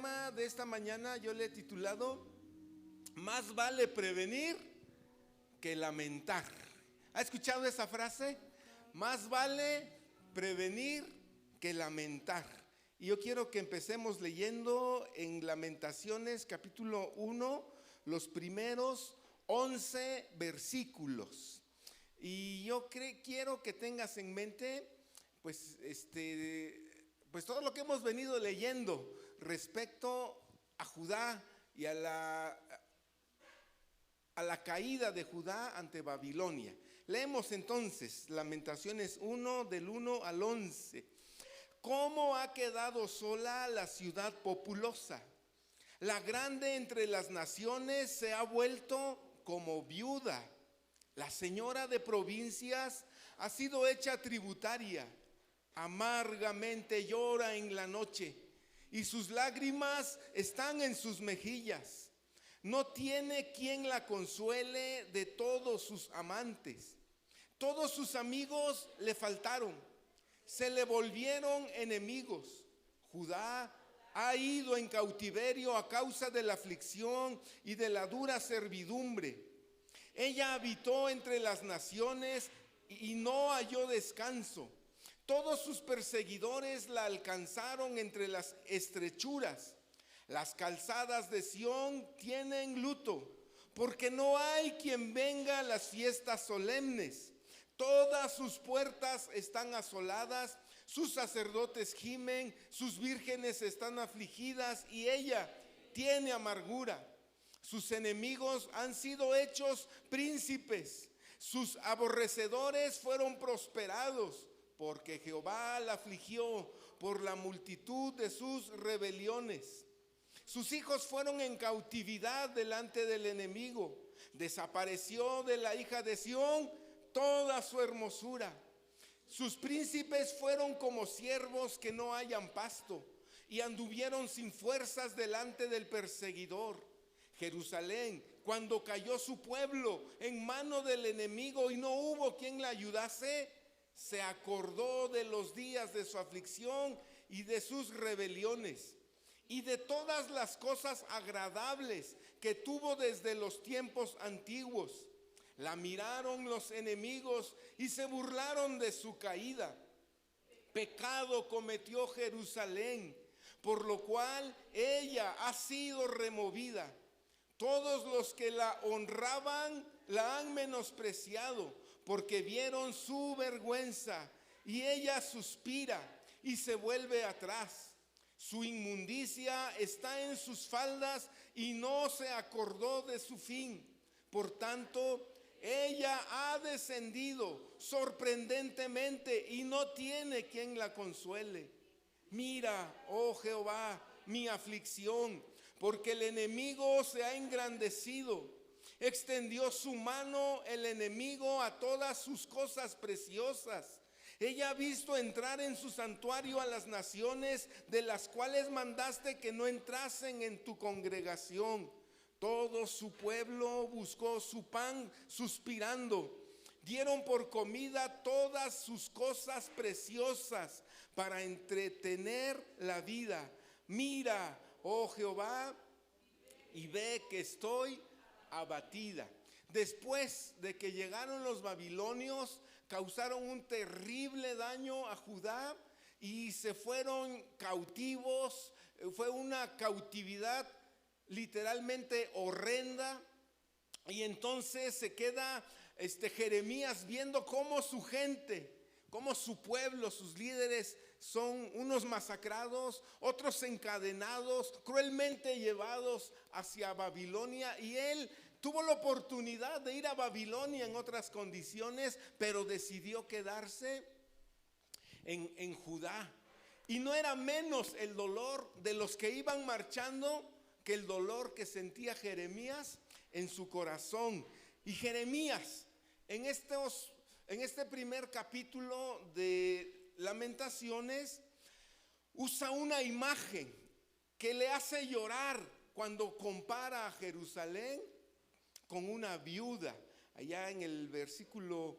tema de esta mañana yo le he titulado Más vale prevenir que lamentar. ¿Ha escuchado esa frase? Más vale prevenir que lamentar. Y yo quiero que empecemos leyendo en Lamentaciones capítulo 1 los primeros 11 versículos. Y yo quiero que tengas en mente pues todo lo que hemos venido leyendo respecto a Judá y a la caída de Judá ante Babilonia. Leemos entonces Lamentaciones 1 del 1 al 11. ¿Cómo ha quedado sola la ciudad populosa? La grande entre las naciones se ha vuelto como viuda. La señora de provincias ha sido hecha tributaria. Amargamente llora en la noche y sus lágrimas están en sus mejillas. No tiene quien la consuele de todos sus amantes. Todos sus amigos le faltaron, se le volvieron enemigos. Judá ha ido en cautiverio a causa de la aflicción y de la dura servidumbre. Ella habitó entre las naciones y no halló descanso. Todos sus perseguidores la alcanzaron entre las estrechuras. Las calzadas de Sión tienen luto, porque no hay quien venga a las fiestas solemnes. Todas sus puertas están asoladas, sus sacerdotes gimen, sus vírgenes están afligidas y ella tiene amargura. Sus enemigos han sido hechos príncipes, sus aborrecedores fueron prosperados, porque Jehová la afligió por la multitud de sus rebeliones. Sus hijos fueron en cautividad delante del enemigo. Desapareció de la hija de Sión toda su hermosura. Sus príncipes fueron como siervos que no hallan pasto y anduvieron sin fuerzas delante del perseguidor. Jerusalén, cuando cayó su pueblo en mano del enemigo y no hubo quien la ayudase, se acordó de los días de su aflicción y de sus rebeliones y de todas las cosas agradables que tuvo desde los tiempos antiguos. La miraron los enemigos y se burlaron de su caída. Pecado cometió Jerusalén, por lo cual ella ha sido removida. Todos los que la honraban la han menospreciado, porque vieron su vergüenza, y ella suspira y se vuelve atrás. Su inmundicia está en sus faldas y no se acordó de su fin. Por tanto, ella ha descendido sorprendentemente y no tiene quien la consuele. Mira, oh Jehová, mi aflicción, porque el enemigo se ha engrandecido. Extendió su mano el enemigo a todas sus cosas preciosas. Ella ha visto entrar en su santuario a las naciones, de las cuales mandaste que no entrasen en tu congregación. Todo su pueblo buscó su pan suspirando. Dieron por comida todas sus cosas preciosas para entretener la vida. Mira, oh Jehová, y ve que estoy abatida. Después de que llegaron los babilonios, causaron un terrible daño a Judá y se fueron cautivos. Fue una cautividad literalmente horrenda. Y entonces se queda Jeremías viendo cómo su gente, cómo su pueblo, sus líderes son unos masacrados, otros encadenados, cruelmente llevados hacia Babilonia. Y él tuvo la oportunidad de ir a Babilonia en otras condiciones, pero decidió quedarse en Judá. Y no era menos el dolor de los que iban marchando que el dolor que sentía Jeremías en su corazón. Y Jeremías, en este primer capítulo de Lamentaciones, usa una imagen que le hace llorar cuando compara a Jerusalén con una viuda. Allá en el versículo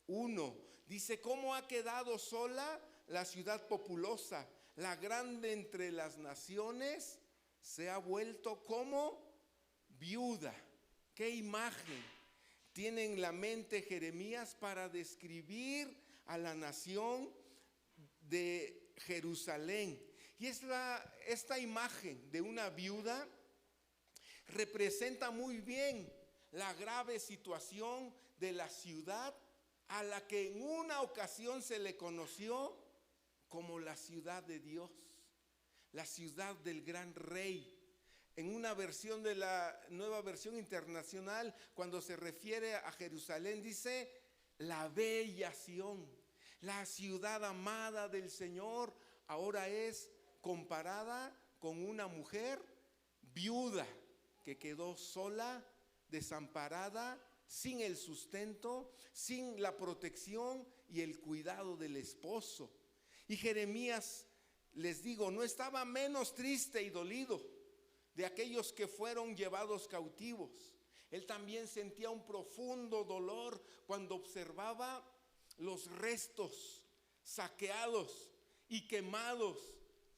1 dice: ¿cómo ha quedado sola la ciudad populosa, la grande entre las naciones? se ha vuelto como viuda. ¿Qué imagen tiene en la mente Jeremías para describir a la nación de Jerusalén? Y esta imagen de una viuda representa muy bien la grave situación de la ciudad a la que en una ocasión se le conoció como la ciudad de Dios, la ciudad del gran rey. En una versión de la Nueva Versión Internacional, cuando se refiere a Jerusalén, dice la bella Sión, la ciudad amada del Señor. Ahora es comparada con una mujer viuda que quedó sola, desamparada, sin el sustento, sin la protección y el cuidado del esposo. Y Jeremías, les digo, no estaba menos triste y dolido de aquellos que fueron llevados cautivos. Él también sentía un profundo dolor cuando observaba los restos saqueados y quemados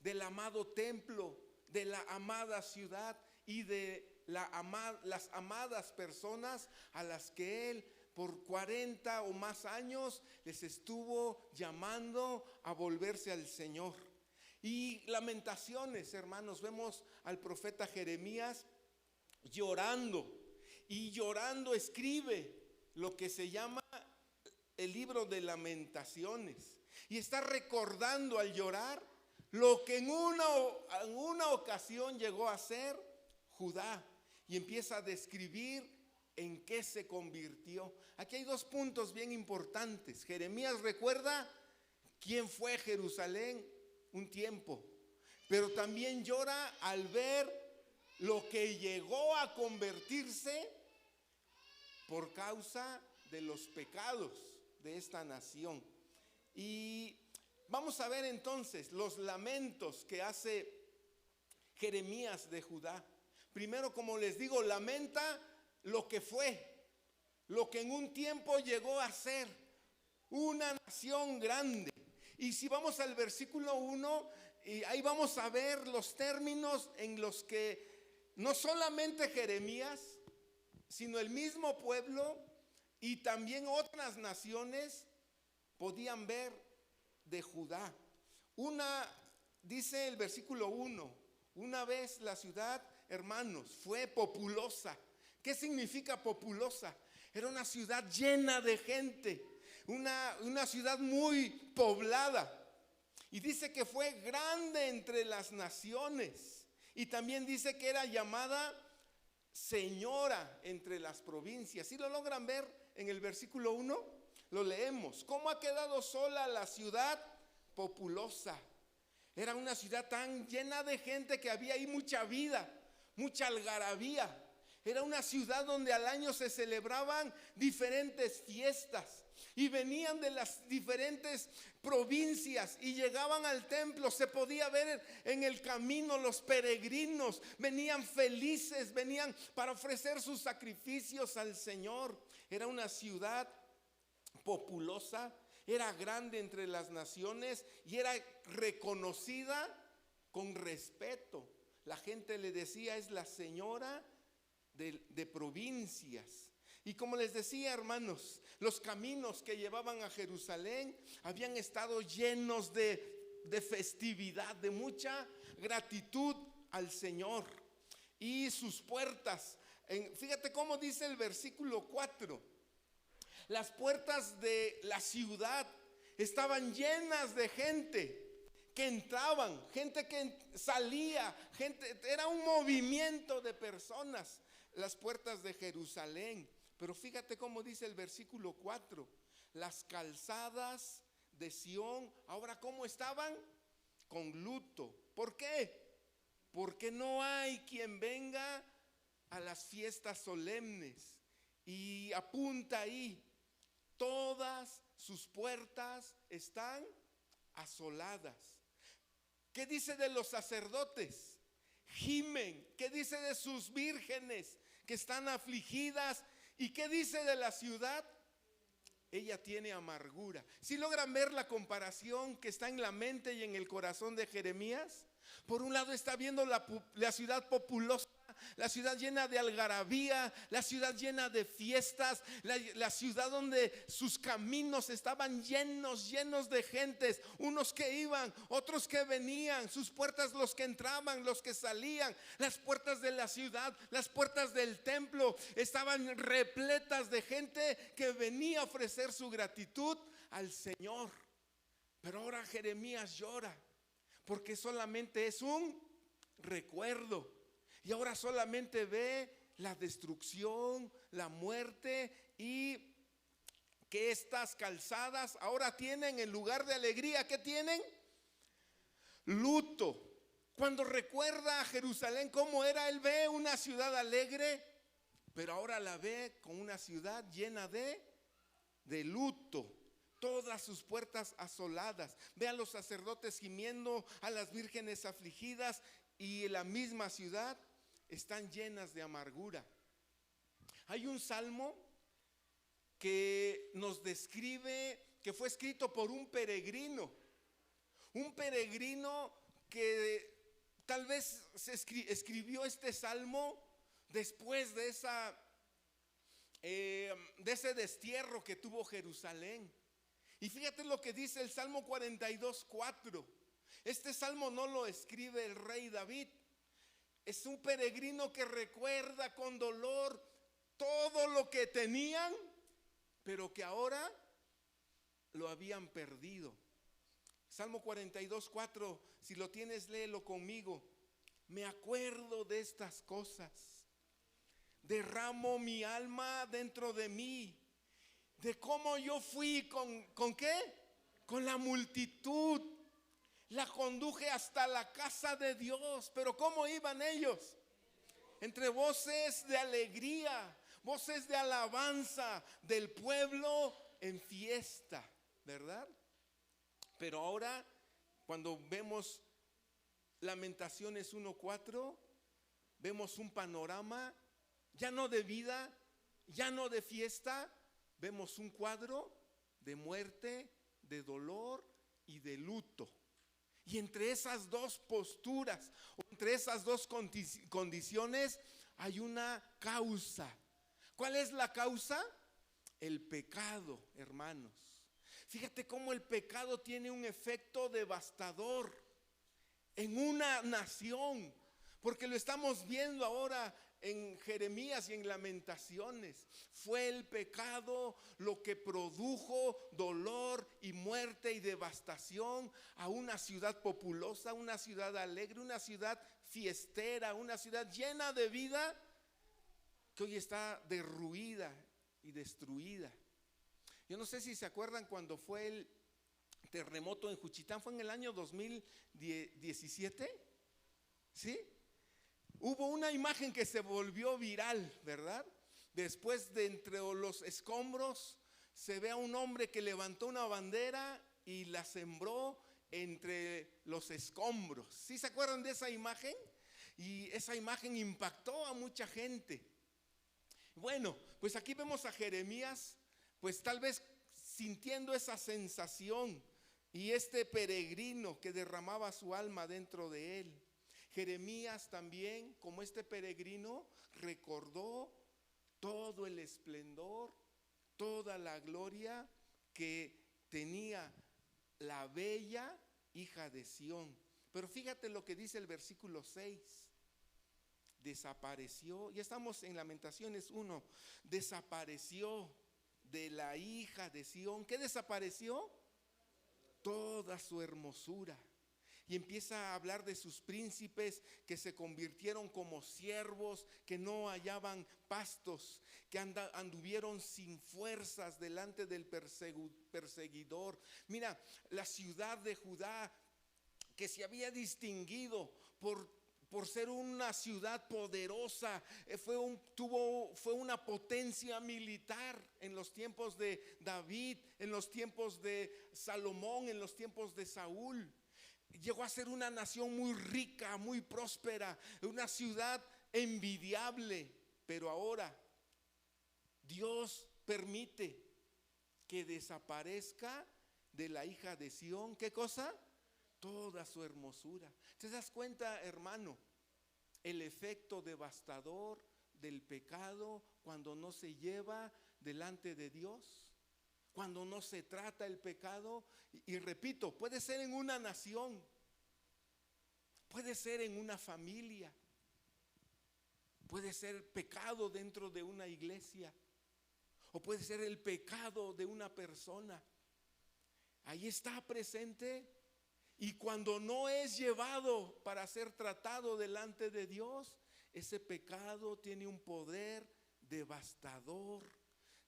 del amado templo, de la amada ciudad y de las amadas personas a las que él por 40 o más años les estuvo llamando a volverse al Señor. Y Lamentaciones, hermanos, vemos al profeta Jeremías llorando, y llorando escribe lo que se llama el libro de Lamentaciones, y está recordando al llorar lo que en una ocasión llegó a ser Judá, y empieza a describir en qué se convirtió. Aquí hay dos puntos bien importantes. Jeremías recuerda quién fue Jerusalén un tiempo, pero también llora al ver lo que llegó a convertirse por causa de los pecados de esta nación. Y vamos a ver entonces los lamentos que hace Jeremías de Judá. Primero, como les digo, lamenta lo que fue, lo que en un tiempo llegó a ser una nación grande. Y si vamos al versículo 1, ahí vamos a ver los términos en los que no solamente Jeremías, sino el mismo pueblo y también otras naciones podían ver de Judá. Dice el versículo 1, una vez la ciudad, hermanos, fue populosa. ¿Qué significa populosa? Era una ciudad llena de gente, una ciudad muy poblada. Y dice que fue grande entre las naciones. Y también dice que era llamada señora entre las provincias. ¿Sí lo logran ver en el versículo 1? Lo leemos. ¿Cómo ha quedado sola la ciudad populosa? Era una ciudad tan llena de gente que había ahí mucha vida, mucha algarabía. Era una ciudad donde al año se celebraban diferentes fiestas y venían de las diferentes provincias y llegaban al templo. Se podía ver en el camino los peregrinos, venían felices, venían para ofrecer sus sacrificios al Señor. Era una ciudad populosa, era grande entre las naciones y era reconocida con respeto. La gente le decía, es la señora de provincias. Y como les decía, hermanos, los caminos que llevaban a Jerusalén habían estado llenos de festividad, de mucha gratitud al Señor. Y sus puertas, fíjate cómo dice el versículo 4. Las puertas de la ciudad estaban llenas de gente que entraban, gente que salía, era un movimiento de personas, las puertas de Jerusalén. Pero fíjate cómo dice el versículo 4, las calzadas de Sión, ahora ¿cómo estaban? Con luto. ¿Por qué? Porque no hay quien venga a las fiestas solemnes. Y apunta ahí, todas sus puertas están asoladas. ¿Qué dice de los sacerdotes? Gimen. ¿Qué dice de sus vírgenes que están afligidas? ¿Y qué dice de la ciudad? Ella tiene amargura. ¿Sí logran ver la comparación que está en la mente y en el corazón de Jeremías? Por un lado está viendo la ciudad populosa, la ciudad llena de algarabía, la ciudad llena de fiestas, la ciudad donde sus caminos estaban llenos de gentes, unos que iban, otros que venían, sus puertas, los que entraban, los que salían, las puertas de la ciudad, las puertas del templo estaban repletas de gente que venía a ofrecer su gratitud al Señor. Pero ahora Jeremías llora porque solamente es un recuerdo. Y ahora solamente ve la destrucción, la muerte, y que estas calzadas ahora tienen, en lugar de alegría, ¿qué tienen? Luto. Cuando recuerda a Jerusalén cómo era, él ve una ciudad alegre, pero ahora la ve como una ciudad llena de luto. Todas sus puertas asoladas. Ve a los sacerdotes gimiendo, a las vírgenes afligidas, y en la misma ciudad están llenas de amargura. Hay un salmo que nos describe que fue escrito por un peregrino que tal vez escribió este salmo después de ese destierro que tuvo Jerusalén. Y fíjate lo que dice el Salmo 42:4. Este salmo no lo escribe el rey David. Es un peregrino que recuerda con dolor todo lo que tenían, pero que ahora lo habían perdido. Salmo 42:4, si lo tienes, léelo conmigo. Me acuerdo de estas cosas, derramo mi alma dentro de mí, de cómo yo fui ¿con qué? Con la multitud. La conduje hasta la casa de Dios. Pero ¿cómo iban ellos? Entre voces de alegría, voces de alabanza del pueblo en fiesta, ¿verdad? Pero ahora, cuando vemos Lamentaciones 1:4, vemos un panorama ya no de vida, ya no de fiesta. Vemos un cuadro de muerte, de dolor y de luto. Y entre esas dos posturas, entre esas dos condiciones, hay una causa. ¿Cuál es la causa? El pecado, hermanos. Fíjate cómo el pecado tiene un efecto devastador en una nación, porque lo estamos viendo ahora en Jeremías y en Lamentaciones. Fue el pecado lo que produjo dolor y muerte y devastación a una ciudad populosa, una ciudad alegre, una ciudad fiestera, una ciudad llena de vida, que hoy está derruida y destruida. Yo no sé si se acuerdan cuando fue el terremoto en Juchitán. Fue en el año 2017, ¿sí? Hubo una imagen que se volvió viral, ¿verdad? Después de entre los escombros se ve a un hombre que levantó una bandera y la sembró entre los escombros. ¿Sí se acuerdan de esa imagen? Y esa imagen impactó a mucha gente. Bueno, pues aquí vemos a Jeremías, pues tal vez sintiendo esa sensación, y este peregrino que derramaba su alma dentro de él. Jeremías también, como este peregrino, recordó todo el esplendor, toda la gloria que tenía la bella hija de Sión. Pero fíjate lo que dice el versículo 6. Desapareció, ya estamos en Lamentaciones 1, desapareció de la hija de Sión. ¿Qué desapareció? Toda su hermosura. Y empieza a hablar de sus príncipes que se convirtieron como siervos, que no hallaban pastos, que anduvieron sin fuerzas delante del perseguidor. Mira, la ciudad de Judá, que se había distinguido por ser una ciudad poderosa, fue una potencia militar en los tiempos de David, en los tiempos de Salomón, en los tiempos de Saúl. Llegó a ser una nación muy rica, muy próspera, una ciudad envidiable. Pero ahora Dios permite que desaparezca de la hija de Sión. ¿Qué cosa? toda su hermosura. ¿Te das cuenta, hermano, el efecto devastador del pecado cuando no se lleva delante de Dios? Cuando no se trata el pecado. Y repito, puede ser en una nación, puede ser en una familia, puede ser pecado dentro de una iglesia, o puede ser el pecado de una persona. Ahí está presente. Y cuando no es llevado para ser tratado delante de Dios, ese pecado tiene un poder devastador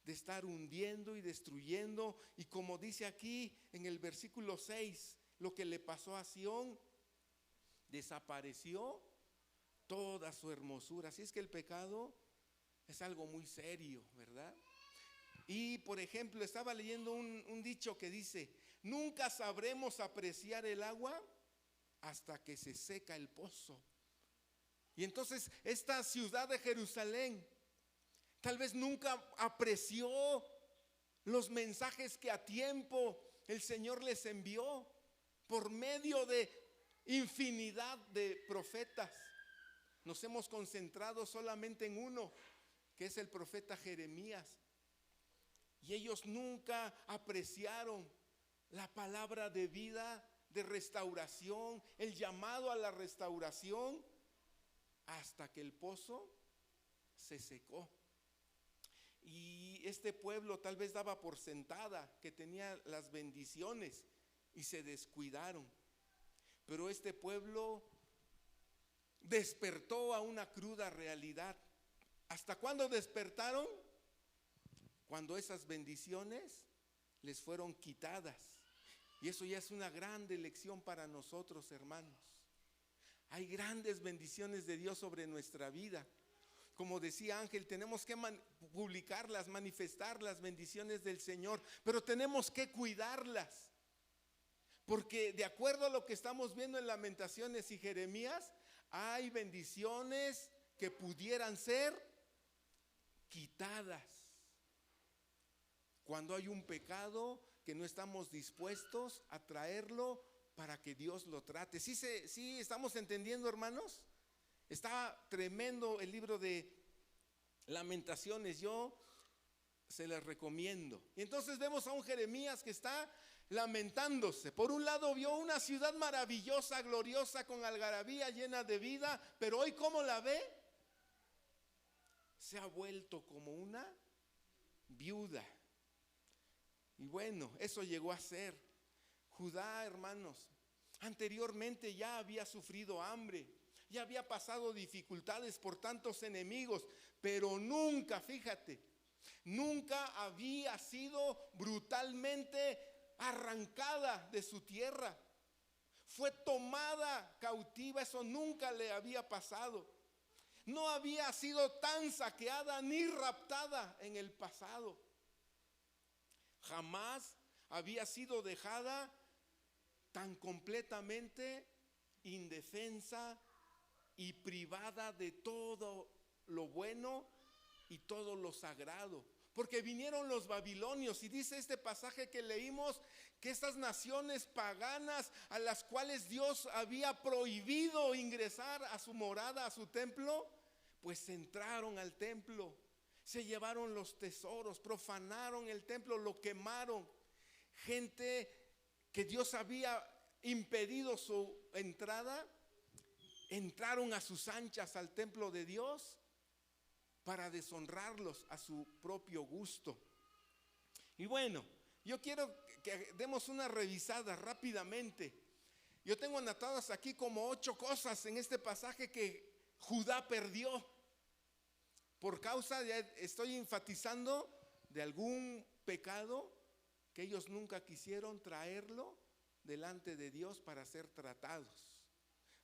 de estar hundiendo y destruyendo. Y como dice aquí en el versículo 6, lo que le pasó a Sión, desapareció toda su hermosura. Así es que el pecado es algo muy serio, ¿verdad? Y por ejemplo, estaba leyendo un dicho que dice: nunca sabremos apreciar el agua hasta que se seca el pozo. Y entonces esta ciudad de Jerusalén tal vez nunca apreció los mensajes que a tiempo el Señor les envió por medio de infinidad de profetas. Nos hemos concentrado solamente en uno, que es el profeta Jeremías. Y ellos nunca apreciaron la palabra de vida, de restauración, el llamado a la restauración, hasta que el pozo se secó. Y este pueblo tal vez daba por sentada que tenía las bendiciones y se descuidaron. Pero este pueblo despertó a una cruda realidad. ¿Hasta cuándo despertaron? Cuando esas bendiciones les fueron quitadas. Y eso ya es una grande lección para nosotros, hermanos. Hay grandes bendiciones de Dios sobre nuestra vida. Como decía Ángel, tenemos que publicarlas, manifestar las bendiciones del Señor, pero tenemos que cuidarlas. Porque de acuerdo a lo que estamos viendo en Lamentaciones y Jeremías, hay bendiciones que pudieran ser quitadas cuando hay un pecado que no estamos dispuestos a traerlo para que Dios lo trate. ¿Sí estamos entendiendo, hermanos? Está tremendo el libro de Lamentaciones, yo se les recomiendo. Y entonces vemos a un Jeremías que está lamentándose. Por un lado vio una ciudad maravillosa, gloriosa, con algarabía, llena de vida, pero hoy ¿cómo la ve? Se ha vuelto como una viuda. Y bueno, eso llegó a ser. Judá, hermanos, anteriormente ya había sufrido hambre, ya había pasado dificultades por tantos enemigos, pero nunca, fíjate, nunca había sido brutalmente arrancada de su tierra. Fue tomada cautiva, eso nunca le había pasado. No había sido tan saqueada ni raptada en el pasado. Jamás había sido dejada tan completamente indefensa y privada de todo lo bueno y todo lo sagrado. Porque vinieron los babilonios y dice este pasaje que leímos que estas naciones paganas a las cuales Dios había prohibido ingresar a su morada, a su templo, pues entraron al templo, se llevaron los tesoros, profanaron el templo, lo quemaron. Gente que Dios había impedido su entrada, entraron a sus anchas al templo de Dios para deshonrarlos a su propio gusto. Y bueno, yo quiero que demos una revisada rápidamente. Yo tengo anotadas aquí como 8 cosas en este pasaje que Judá perdió por causa estoy enfatizando, de algún pecado que ellos nunca quisieron traerlo delante de Dios para ser tratados.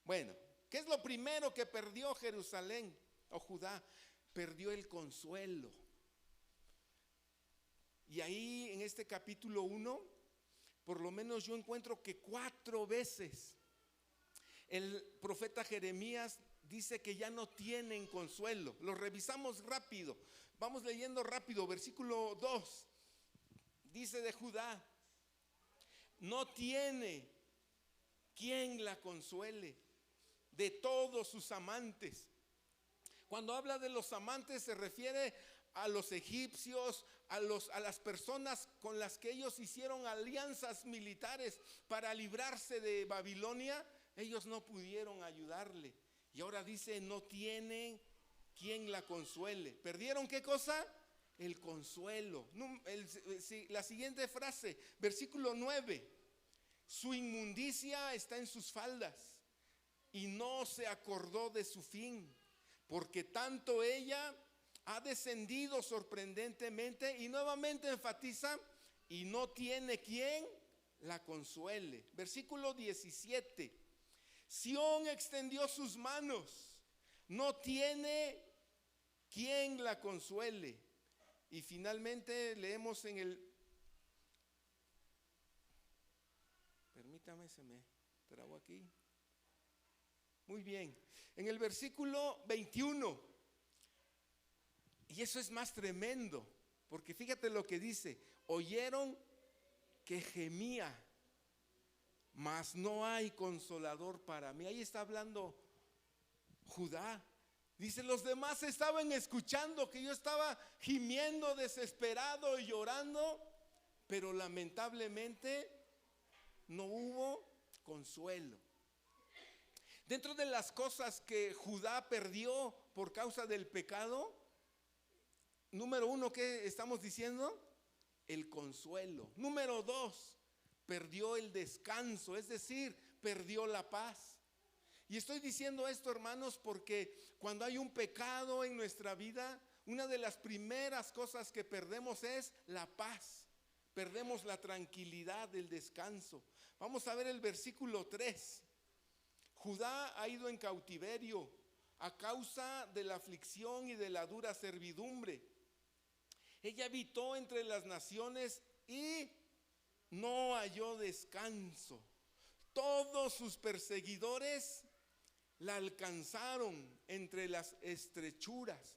Bueno, ¿qué es lo primero que perdió Jerusalén o Judá? Perdió el consuelo. Y ahí en este capítulo 1, por lo menos yo encuentro que 4 veces el profeta Jeremías dice que ya no tienen consuelo. Lo revisamos rápido. Vamos leyendo rápido. Versículo 2. Dice de Judá: no tiene quien la consuele de todos sus amantes. Cuando habla de los amantes se refiere a los egipcios, a las personas con las que ellos hicieron alianzas militares para librarse de Babilonia. Ellos no pudieron ayudarle. Y ahora dice, no tienen quien la consuele. ¿Perdieron qué cosa? El consuelo. La siguiente frase, versículo 9. Su inmundicia está en sus faldas y no se acordó de su fin, porque tanto ella ha descendido sorprendentemente, y nuevamente enfatiza, y no tiene quien la consuele. Versículo 17. Sión extendió sus manos, no tiene quien la consuele. Y finalmente leemos en el, permítame, se me trabó aquí. Muy bien, en el versículo 21, y eso es más tremendo, porque fíjate lo que dice: oyeron que gemía, mas no hay consolador para mí. Ahí está hablando Judá. Dice, los demás estaban escuchando que yo estaba gimiendo, desesperado y llorando, pero lamentablemente no hubo consuelo. Dentro de las cosas que Judá perdió por causa del pecado, número uno, ¿qué estamos diciendo? El consuelo. Número dos, perdió el descanso, es decir, perdió la paz. Y estoy diciendo esto, hermanos, porque cuando hay un pecado en nuestra vida, una de las primeras cosas que perdemos es la paz. Perdemos la tranquilidad, el descanso. Vamos a ver el versículo 3. Judá ha ido en cautiverio a causa de la aflicción y de la dura servidumbre. Ella habitó entre las naciones y no halló descanso. Todos sus perseguidores la alcanzaron entre las estrechuras.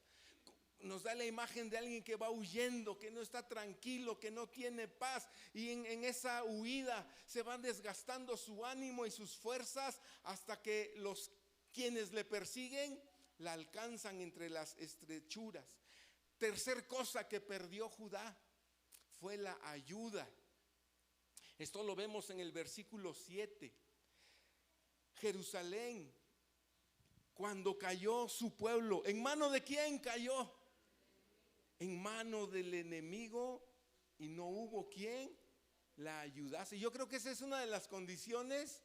Nos da la imagen de alguien que va huyendo, que no está tranquilo, que no tiene paz, y en esa huida se van desgastando su ánimo y sus fuerzas hasta que quienes le persiguen la alcanzan entre las estrechuras. Tercer cosa que perdió Judá fue la ayuda. Esto lo vemos en el versículo 7. Jerusalén, cuando cayó su pueblo, ¿en mano de quién cayó? En mano del enemigo, y no hubo quien la ayudase. Yo creo que esa es una de las condiciones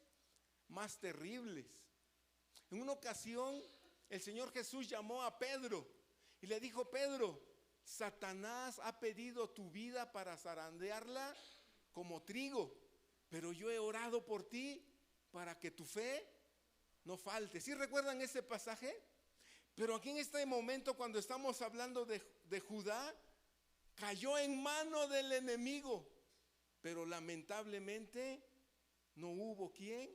más terribles. En una ocasión el Señor Jesús llamó a Pedro y le dijo: Pedro, Satanás ha pedido tu vida para zarandearla como trigo, pero yo he orado por ti para que tu fe no falte. ¿Sí recuerdan ese pasaje? Pero aquí en este momento, cuando estamos hablando de Judá, cayó en mano del enemigo, pero lamentablemente no hubo quien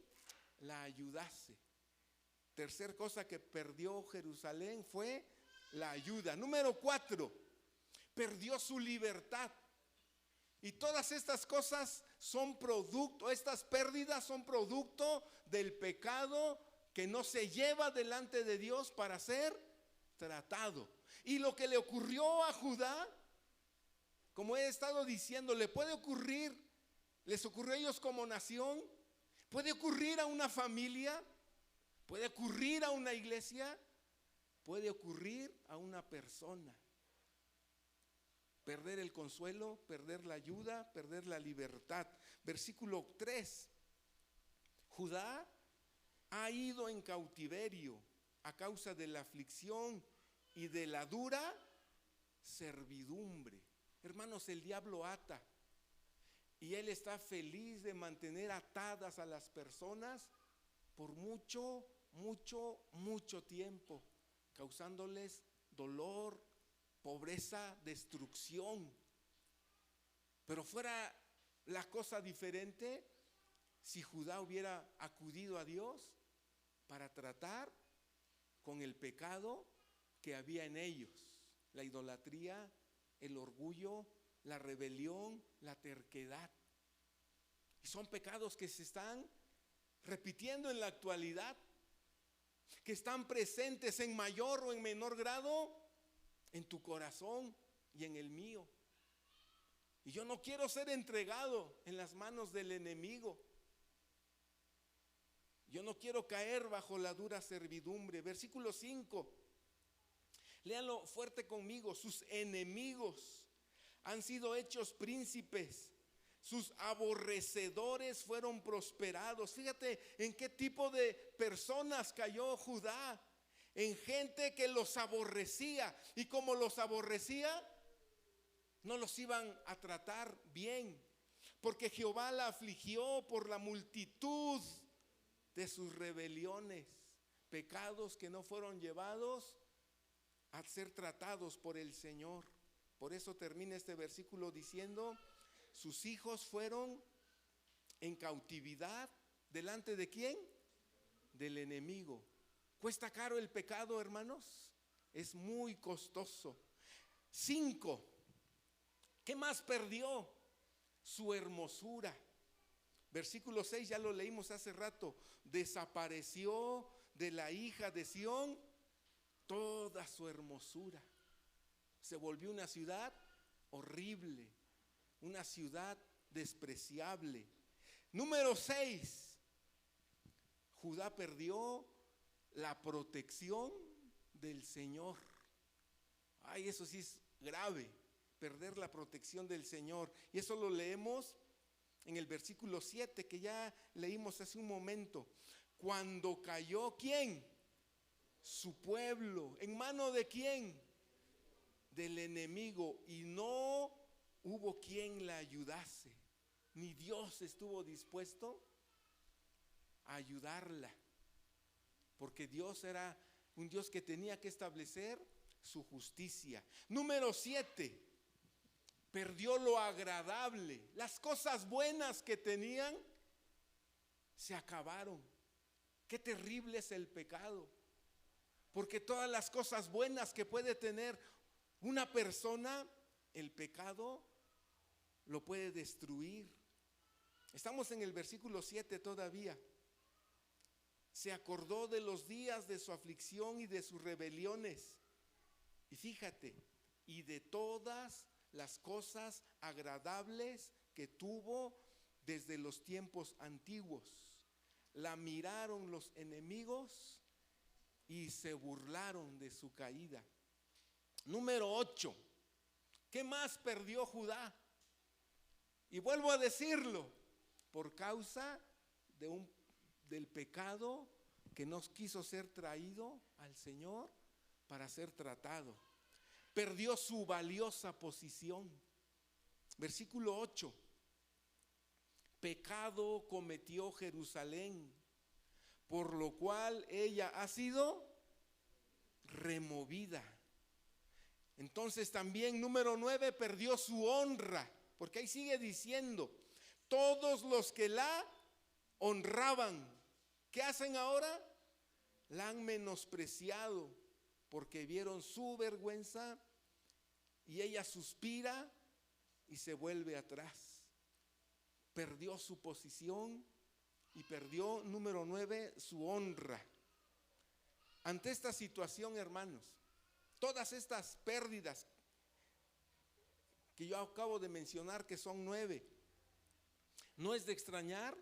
la ayudase. Tercer cosa que perdió Jerusalén fue la ayuda. Número 4, perdió su libertad. Y todas estas cosas son producto, estas pérdidas son producto del pecado que no se lleva delante de Dios para ser tratado. Y lo que le ocurrió a Judá, como he estado diciendo, les ocurrió a ellos como nación, puede ocurrir a una familia, puede ocurrir a una iglesia, puede ocurrir a una persona. Perder el consuelo, perder la ayuda, perder la libertad. Versículo 3. Judá ha ido en cautiverio a causa de la aflicción y de la dura servidumbre. Hermanos, el diablo ata, y él está feliz de mantener atadas a las personas por mucho tiempo, causándoles dolor, pobreza, destrucción. Pero fuera la cosa diferente si Judá hubiera acudido a Dios para tratar con el pecado que había en ellos: la idolatría, el orgullo, la rebelión, la terquedad. Y son pecados que se están repitiendo en la actualidad, que están presentes en mayor o en menor grado en tu corazón y en el mío. Y yo no quiero ser entregado en las manos del enemigo. Yo no quiero caer bajo la dura servidumbre. Versículo 5. Léanlo fuerte conmigo. Sus enemigos han sido hechos príncipes. Sus aborrecedores fueron prosperados. Fíjate en qué tipo de personas cayó Judá. En gente que los aborrecía. Y como los aborrecía, no los iban a tratar bien. Porque Jehová la afligió por la multitud de sus rebeliones. Pecados que no fueron llevados a ser tratados por el Señor. Por eso termina este versículo diciendo: sus hijos fueron en cautividad. ¿Delante de quién? Del enemigo. ¿Cuesta caro el pecado, hermanos? Es muy costoso. 5. ¿Qué más perdió? Su hermosura. Versículo 6, ya lo leímos hace rato. Desapareció de la hija de Sión toda su hermosura. Se volvió una ciudad horrible, una ciudad despreciable. Número 6, Judá perdió la protección del Señor. Ay, eso sí es grave, perder la protección del Señor. Y eso lo leemos en el versículo 7 que ya leímos hace un momento. Cuando cayó, ¿quién? Su pueblo. ¿En mano de quién? Del enemigo. Y no hubo quien la ayudase. Ni Dios estuvo dispuesto a ayudarla. Porque Dios era un Dios que tenía que establecer su justicia. Número 7. Perdió lo agradable. Las cosas buenas que tenían se acabaron. Qué terrible es el pecado. Porque todas las cosas buenas que puede tener una persona, el pecado lo puede destruir. Estamos en el versículo 7 todavía. Se acordó de los días de su aflicción y de sus rebeliones. Y fíjate, y de todas las cosas agradables que tuvo desde los tiempos antiguos. La miraron los enemigos y se burlaron de su caída. Número 8. ¿Qué más perdió Judá? Y vuelvo a decirlo, por causa del pecado que no quiso ser traído al Señor para ser tratado. Perdió su valiosa posición. Versículo 8. Pecado cometió Jerusalén, por lo cual ella ha sido removida. Entonces también número 9, perdió su honra, porque ahí sigue diciendo, todos los que la honraban, ¿qué hacen ahora? La han menospreciado, porque vieron su vergüenza y ella suspira y se vuelve atrás. Perdió su posición y perdió, número 9, su honra. Ante esta situación, hermanos, todas estas pérdidas que yo acabo de mencionar, que son 9, no es de extrañar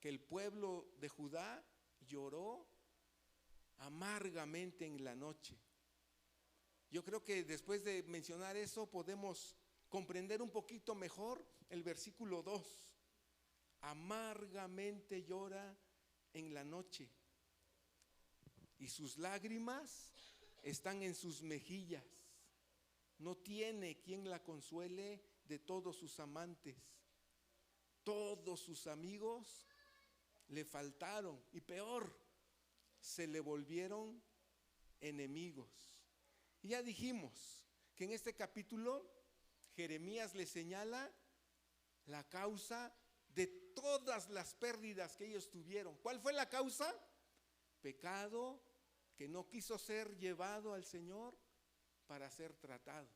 que el pueblo de Judá lloró amargamente en la noche. Yo creo que después de mencionar eso podemos comprender un poquito mejor el versículo 2. Amargamente llora en la noche y sus lágrimas están en sus mejillas. No tiene quien la consuele de todos sus amantes. Todos sus amigos le faltaron y peor, se le volvieron enemigos. Y ya dijimos que en este capítulo Jeremías le señala la causa de todas las pérdidas que ellos tuvieron. ¿Cuál fue la causa? Pecado que no quiso ser llevado al Señor para ser tratado.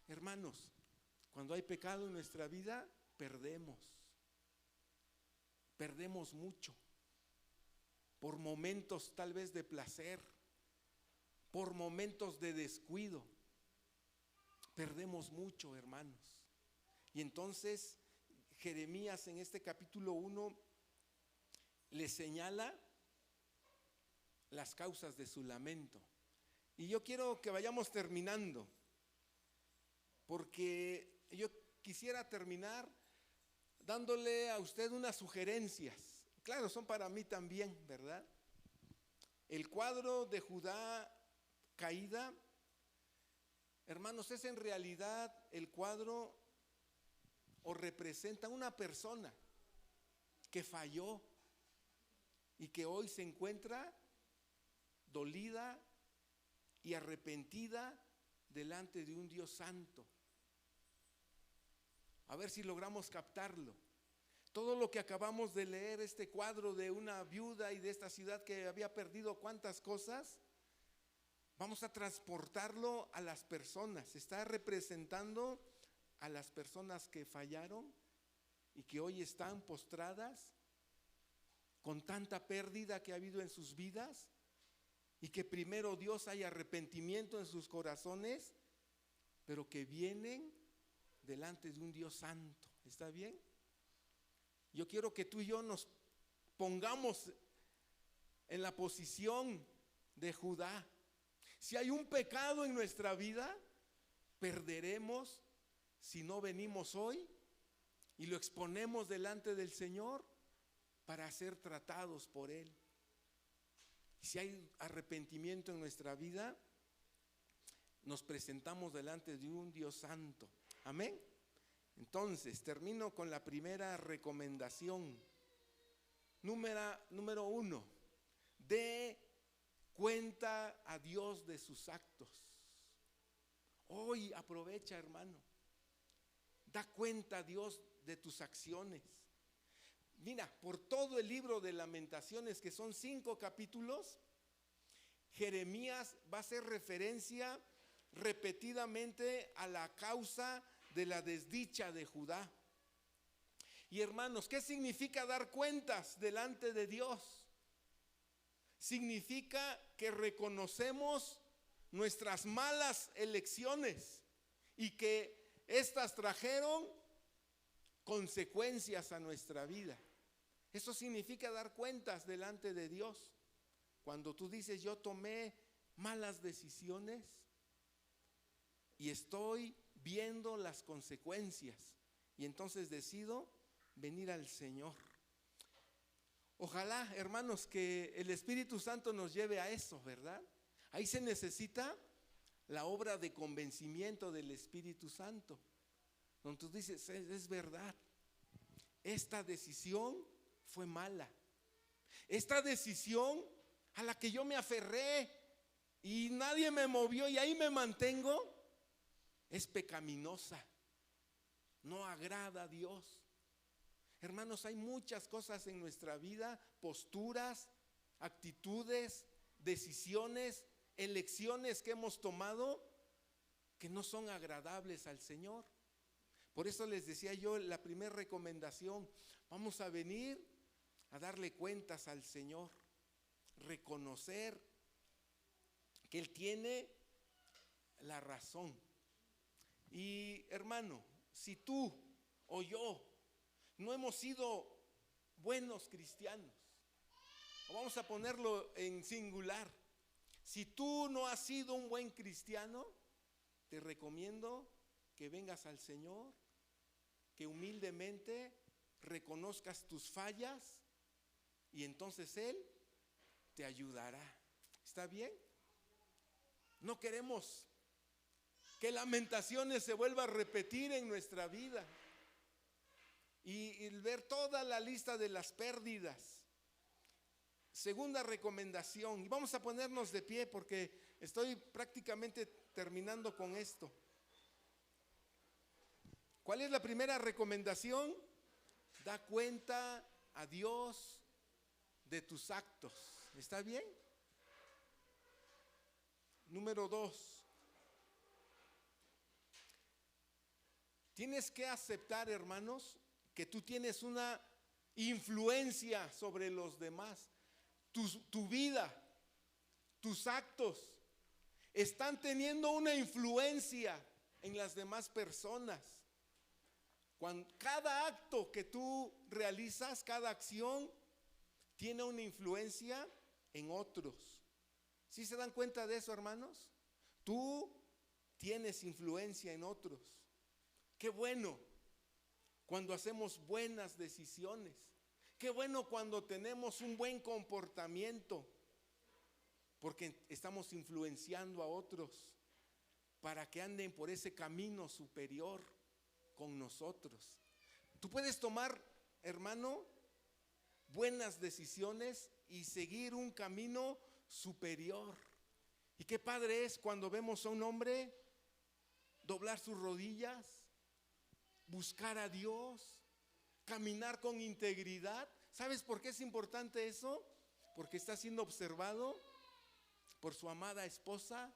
Hermanos, cuando hay pecado en nuestra vida, perdemos. perdemos mucho por momentos tal vez de placer, por momentos de descuido. Perdemos mucho, hermanos. Y entonces Jeremías en este capítulo 1 le señala las causas de su lamento. Y yo quiero que vayamos terminando, porque yo quisiera terminar dándole a usted unas sugerencias. Claro, son para mí también, ¿verdad? El cuadro de Judá caída, hermanos, es en realidad el cuadro o representa una persona que falló y que hoy se encuentra dolida y arrepentida delante de un Dios santo. A ver si logramos captarlo. Todo lo que acabamos de leer, este cuadro de una viuda y de esta ciudad que había perdido cuántas cosas, vamos a transportarlo a las personas. Está representando a las personas que fallaron y que hoy están postradas con tanta pérdida que ha habido en sus vidas, y que primero Dios hay arrepentimiento en sus corazones, pero que vienen delante de un Dios santo. ¿Está bien? Yo quiero que tú y yo nos pongamos en la posición de Judá. Si hay un pecado en nuestra vida, perderemos si no venimos hoy y lo exponemos delante del Señor para ser tratados por Él. Si hay arrepentimiento en nuestra vida, nos presentamos delante de un Dios santo. Amén. Entonces, termino con la primera recomendación. Número 1, dé cuenta a Dios de sus actos. Hoy aprovecha, hermano. Da cuenta a Dios de tus acciones. Mira, por todo el libro de Lamentaciones, que son 5 capítulos, Jeremías va a hacer referencia repetidamente a la causa de la desdicha de Judá. Y hermanos, ¿qué significa dar cuentas delante de Dios? Significa que reconocemos nuestras malas elecciones y que éstas trajeron consecuencias a nuestra vida. Eso significa dar cuentas delante de Dios. Cuando tú dices, yo tomé malas decisiones y estoy viendo las consecuencias, y entonces decido venir al Señor. Ojalá, hermanos, que el Espíritu Santo nos lleve a eso, ¿verdad? Ahí se necesita la obra de convencimiento del Espíritu Santo, donde tú dices, es verdad, esta decisión fue mala. Esta decisión a la que yo me aferré y nadie me movió y ahí me mantengo, es pecaminosa, no agrada a Dios. Hermanos, hay muchas cosas en nuestra vida, posturas, actitudes, decisiones, elecciones que hemos tomado que no son agradables al Señor. Por eso les decía yo, la primera recomendación, vamos a venir a darle cuentas al Señor, reconocer que Él tiene la razón. Y hermano, si tú o yo no hemos sido buenos cristianos, vamos a ponerlo en singular, si tú no has sido un buen cristiano, te recomiendo que vengas al Señor, que humildemente reconozcas tus fallas y entonces Él te ayudará. ¿Está bien? No queremos que Lamentaciones se vuelva a repetir en nuestra vida y ver toda la lista de las pérdidas. Segunda recomendación, y vamos a ponernos de pie porque estoy prácticamente terminando con esto. ¿Cuál es la primera recomendación? Da cuenta a Dios de tus actos. ¿Está bien? Número 2. Tienes que aceptar, hermanos, que tú tienes una influencia sobre los demás. Tu vida, tus actos están teniendo una influencia en las demás personas. Cada acto que tú realizas, cada acción, tiene una influencia en otros. ¿Sí se dan cuenta de eso, hermanos? Tú tienes influencia en otros. Qué bueno cuando hacemos buenas decisiones. Qué bueno cuando tenemos un buen comportamiento, porque estamos influenciando a otros para que anden por ese camino superior con nosotros. Tú puedes tomar, hermano, buenas decisiones y seguir un camino superior. Y qué padre es cuando vemos a un hombre doblar sus rodillas, buscar a Dios, caminar con integridad. ¿Sabes por qué es importante eso? Porque está siendo observado por su amada esposa,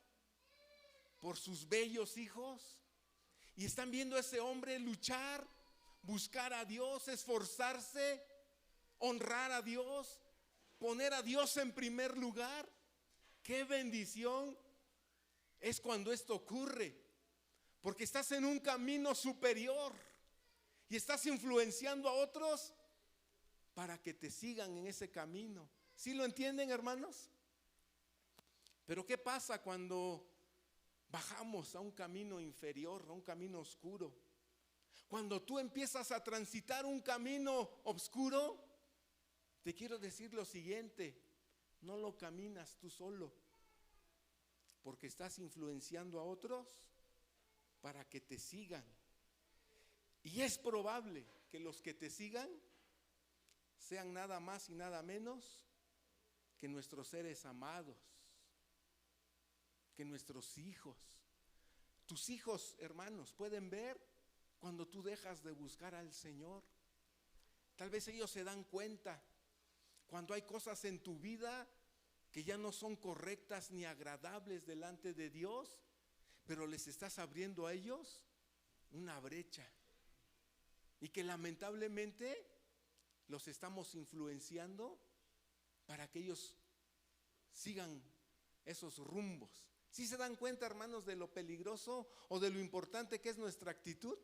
por sus bellos hijos, y están viendo a ese hombre luchar, buscar a Dios, esforzarse, honrar a Dios, poner a Dios en primer lugar. Qué bendición es cuando esto ocurre, porque estás en un camino superior y estás influenciando a otros para que te sigan en ese camino. ¿Sí lo entienden, hermanos? Pero ¿qué pasa cuando bajamos a un camino inferior, a un camino oscuro? Cuando tú empiezas a transitar un camino oscuro, te quiero decir lo siguiente: no lo caminas tú solo, porque estás influenciando a otros para que te sigan. Y es probable que los que te sigan sean nada más y nada menos que nuestros seres amados, que nuestros hijos. Tus hijos, hermanos, pueden ver cuando tú dejas de buscar al Señor. Tal vez ellos se dan cuenta cuando hay cosas en tu vida que ya no son correctas ni agradables delante de Dios, pero les estás abriendo a ellos una brecha, y que lamentablemente los estamos influenciando para que ellos sigan esos rumbos. ¿Sí se dan cuenta, hermanos, de lo peligroso o de lo importante que es nuestra actitud?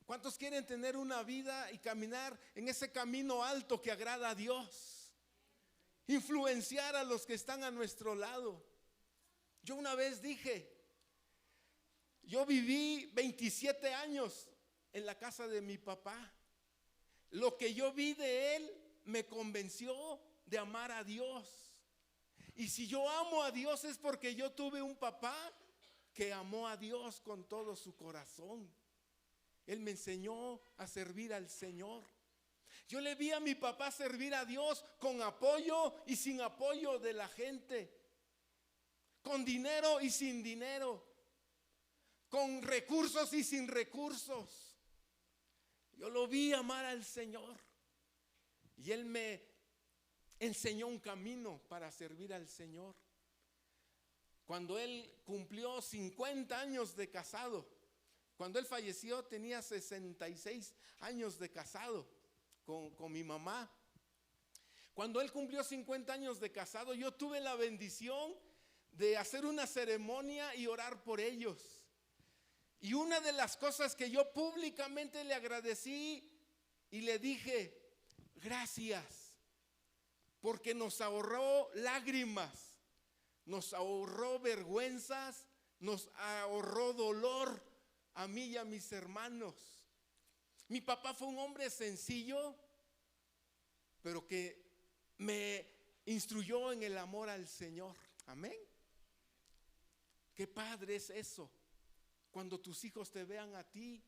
¿Cuántos quieren tener una vida y caminar en ese camino alto que agrada a Dios? Influenciar a los que están a nuestro lado. Yo una vez dije, yo viví 27 años en la casa de mi papá. Lo que yo vi de él me convenció de amar a Dios. Y si yo amo a Dios es porque yo tuve un papá que amó a Dios con todo su corazón. Él me enseñó a servir al Señor. Yo le vi a mi papá servir a Dios con apoyo y sin apoyo de la gente, con dinero y sin dinero, con recursos y sin recursos. Yo lo vi amar al Señor y Él me enseñó un camino para servir al Señor. Cuando Él cumplió 50 años de casado, cuando Él falleció tenía 66 años de casado con mi mamá. Cuando Él cumplió 50 años de casado, yo tuve la bendición de hacer una ceremonia y orar por ellos. Y una de las cosas que yo públicamente le agradecí y le dije: gracias, porque nos ahorró lágrimas, nos ahorró vergüenzas, nos ahorró dolor a mí y a mis hermanos. Mi papá fue un hombre sencillo, pero que me instruyó en el amor al Señor. Amén. Qué padre es eso, cuando tus hijos te vean a ti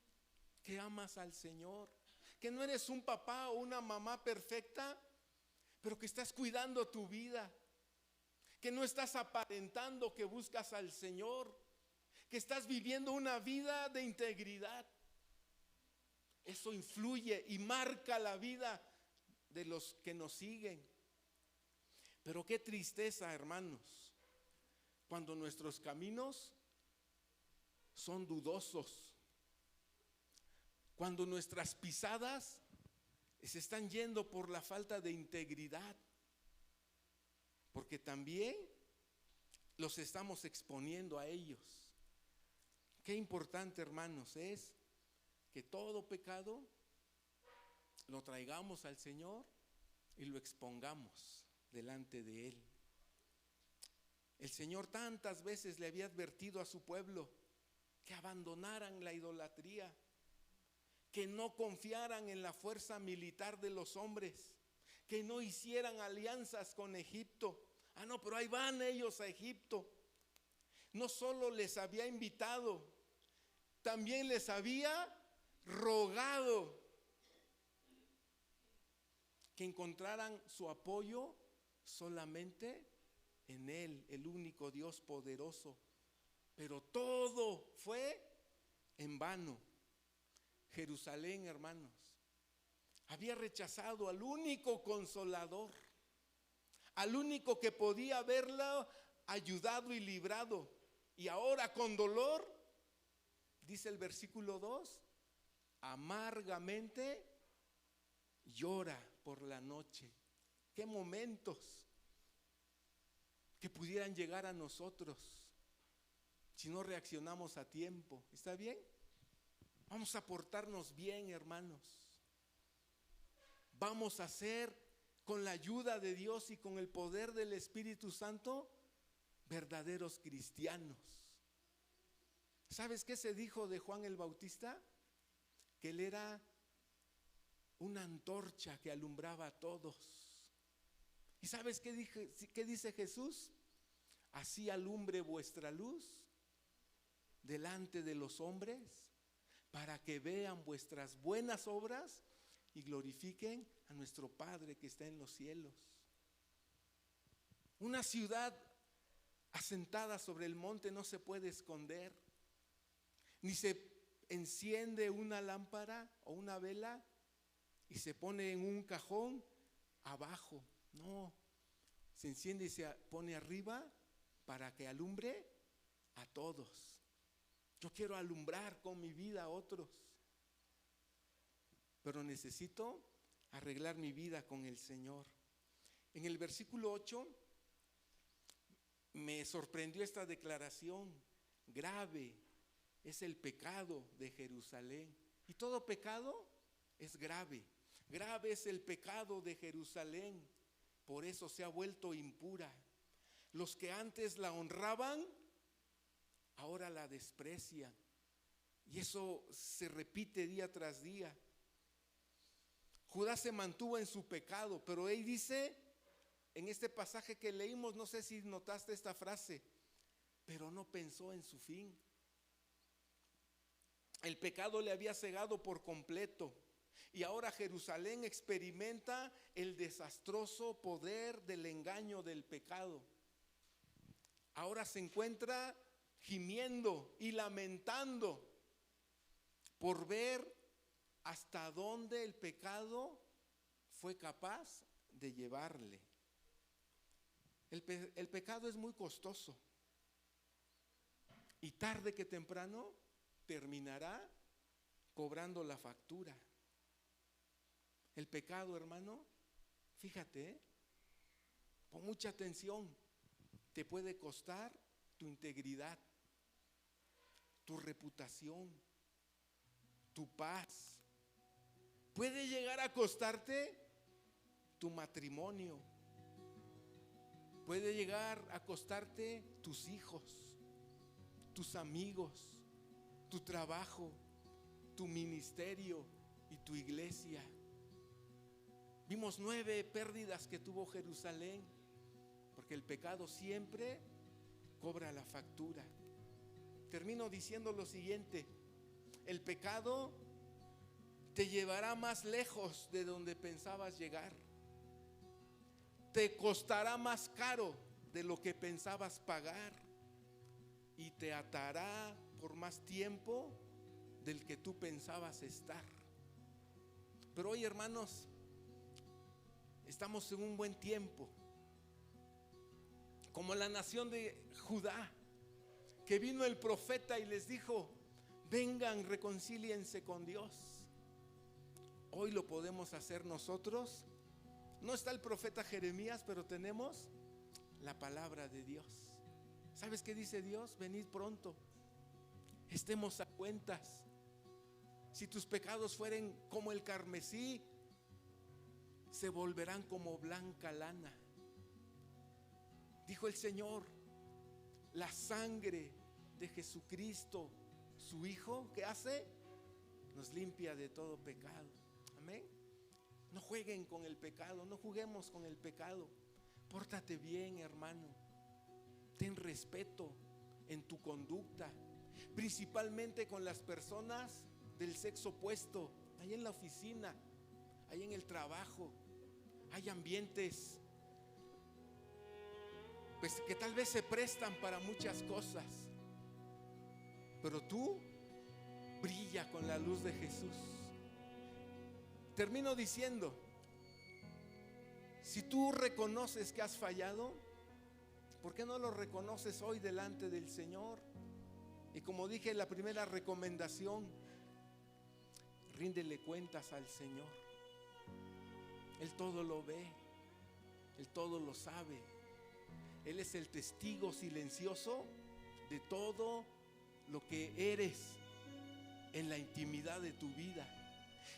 que amas al Señor, que no eres un papá o una mamá perfecta, pero que estás cuidando tu vida, que no estás aparentando que buscas al Señor, que estás viviendo una vida de integridad. Eso influye y marca la vida de los que nos siguen. Pero qué tristeza, hermanos, cuando nuestros caminos son dudosos, cuando nuestras pisadas Se están yendo por la falta de integridad, porque también los estamos exponiendo a ellos. Qué importante, hermanos, es que todo pecado lo traigamos al Señor y lo expongamos delante de Él. El Señor tantas veces le había advertido a su pueblo que abandonaran la idolatría, que no confiaran en la fuerza militar de los hombres, que no hicieran alianzas con Egipto. Ah, no, pero ahí van ellos a Egipto. No solo les había invitado, también les había rogado que encontraran su apoyo solamente en Él, el único Dios poderoso. Pero todo fue en vano. Jerusalén, hermanos, había rechazado al único consolador, al único que podía haberla ayudado y librado. Y ahora con dolor, dice el versículo 2, amargamente llora por la noche. Qué momentos que pudieran llegar a nosotros si no reaccionamos a tiempo. ¿Está bien? Vamos a portarnos bien, hermanos. Vamos a ser, con la ayuda de Dios y con el poder del Espíritu Santo, verdaderos cristianos. ¿Sabes qué se dijo de Juan el Bautista? Que él era una antorcha que alumbraba a todos. ¿Y sabes qué dice Jesús? Así alumbre vuestra luz delante de los hombres, para que vean vuestras buenas obras y glorifiquen a nuestro Padre que está en los cielos. Una ciudad asentada sobre el monte no se puede esconder, ni se enciende una lámpara o una vela y se pone en un cajón abajo. No, se enciende y se pone arriba para que alumbre a todos. Yo quiero alumbrar con mi vida a otros, pero necesito arreglar mi vida con el Señor. En el versículo 8 me sorprendió esta declaración: grave es el pecado de Jerusalén. Y todo pecado es grave. Grave es el pecado de Jerusalén. Por eso se ha vuelto impura. Los que antes la honraban, ahora la desprecian. Y eso se repite día tras día. Judá se mantuvo en su pecado, pero él dice, en este pasaje que leímos, no sé si notaste esta frase, pero no pensó en su fin. El pecado le había cegado por completo. Y ahora Jerusalén experimenta el desastroso poder del engaño del pecado. Ahora se encuentra gimiendo y lamentando por ver hasta dónde el pecado fue capaz de llevarle. El pecado es muy costoso y tarde que temprano terminará cobrando la factura. El pecado, hermano, fíjate, pon mucha atención, te puede costar tu integridad, tu reputación, tu paz. Puede llegar a costarte tu matrimonio. Puede llegar a costarte tus hijos, tus amigos, tu trabajo, tu ministerio y tu iglesia. Vimos 9 pérdidas que tuvo Jerusalén, porque el pecado siempre cobra la factura. Termino diciendo lo siguiente: el pecado te llevará más lejos de donde pensabas llegar. Te costará más caro de lo que pensabas pagar y te atará por más tiempo del que tú pensabas estar. Pero hoy, hermanos, estamos en un buen tiempo, como la nación de Judá, que vino el profeta y les dijo: vengan, reconcíliense con Dios. hoy lo podemos hacer nosotros. No está el profeta Jeremías, pero tenemos la palabra de Dios. ¿Sabes qué dice Dios? Venid pronto, estemos a cuentas. Si tus pecados fueren como el carmesí, se volverán como blanca lana. Dijo el Señor, la sangre de Jesucristo, su Hijo, ¿qué hace? Nos limpia de todo pecado. Amén. No jueguen con el pecado, no juguemos con el pecado. Pórtate bien, hermano. Ten respeto en tu conducta, principalmente con las personas del sexo opuesto. Ahí en la oficina, ahí en el trabajo, hay ambientes pues que tal vez se prestan para muchas cosas, pero tú brilla con la luz de Jesús. Termino diciendo, si tú reconoces que has fallado, ¿por qué no lo reconoces hoy delante del Señor? Y como dije en la primera recomendación, ríndele cuentas al Señor. Él todo lo ve, Él todo lo sabe. Él es el testigo silencioso de todo lo que eres en la intimidad de tu vida.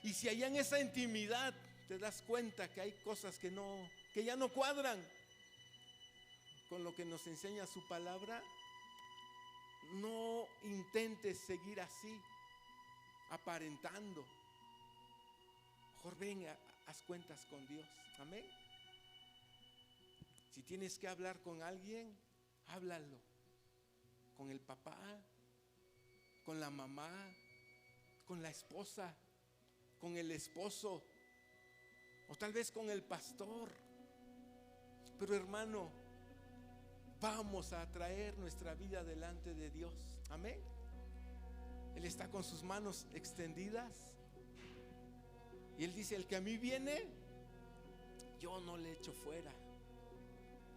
Y si allá en esa intimidad te das cuenta que hay cosas que ya no cuadran con lo que nos enseña su palabra, no intentes seguir así, aparentando. Mejor ven, haz cuentas con Dios. Amén. Si tienes que hablar con alguien, háblalo. Con el papá, con la mamá, con la esposa, con el esposo, o tal vez con el pastor. Pero hermano, vamos a traer nuestra vida delante de Dios. Amén. Él está con sus manos extendidas y Él dice, el que a mí viene, yo no le echo fuera,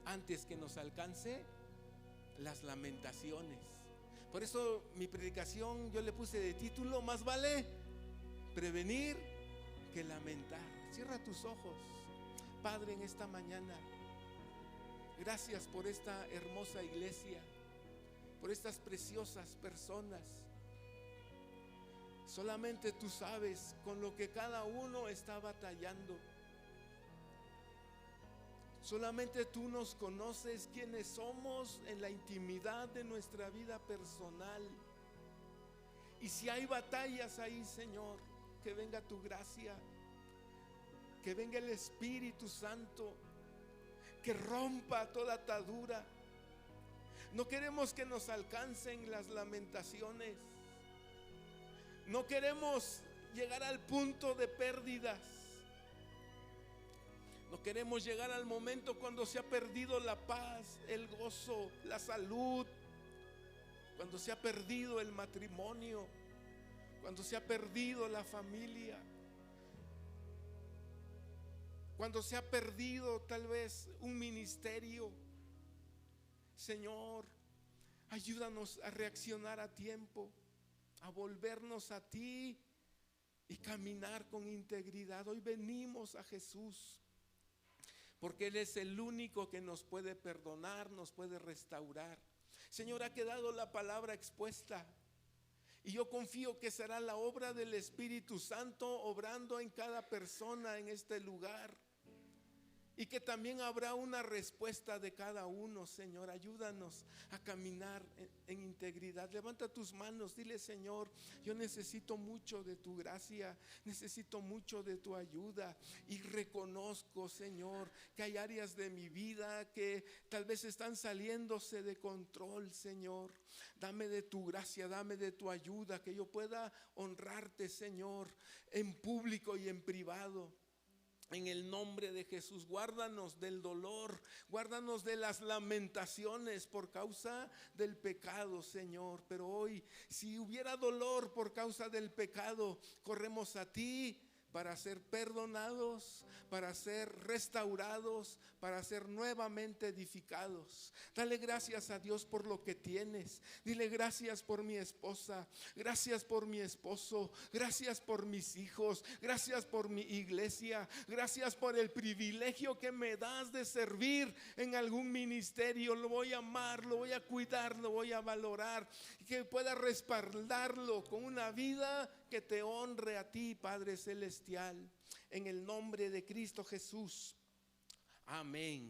antes que nos alcance las lamentaciones. Por eso mi predicación yo le puse de título, más vale prevenir que lamentar. Cierra tus ojos. Padre, en esta mañana, gracias por esta hermosa iglesia, por estas preciosas personas. Solamente tú sabes con lo que cada uno está batallando. Solamente tú nos conoces quiénes somos en la intimidad de nuestra vida personal. Y si hay batallas ahí, Señor, que venga tu gracia, que venga el Espíritu Santo, que rompa toda atadura. No queremos que nos alcancen las lamentaciones. No queremos llegar al punto de pérdidas. No queremos llegar al momento cuando se ha perdido la paz, el gozo, la salud, cuando se ha perdido el matrimonio, cuando se ha perdido la familia, cuando se ha perdido tal vez un ministerio. Señor, ayúdanos a reaccionar a tiempo, a volvernos a ti y caminar con integridad. Hoy venimos a Jesús porque Él es el único que nos puede perdonar, nos puede restaurar. Señor, ha quedado la palabra expuesta y yo confío que será la obra del Espíritu Santo obrando en cada persona en este lugar, y que también habrá una respuesta de cada uno. Señor, ayúdanos a caminar en integridad. Levanta tus manos, dile: Señor, yo necesito mucho de tu gracia, necesito mucho de tu ayuda, y reconozco, Señor, que hay áreas de mi vida que tal vez están saliéndose de control. Señor, dame de tu gracia, dame de tu ayuda, que yo pueda honrarte, Señor, en público y en privado. En el nombre de Jesús, guárdanos del dolor, guárdanos de las lamentaciones por causa del pecado, Señor. Pero hoy, si hubiera dolor por causa del pecado, corremos a ti para ser perdonados, para ser restaurados, para ser nuevamente edificados. Dale gracias a Dios por lo que tienes. Dile gracias por mi esposa, gracias por mi esposo, gracias por mis hijos, gracias por mi iglesia, gracias por el privilegio que me das de servir en algún ministerio. Lo voy a amar, lo voy a cuidar, lo voy a valorar, y que pueda respaldarlo con una vida que te honre a ti, Padre Celestial, en el nombre de Cristo Jesús. Amén.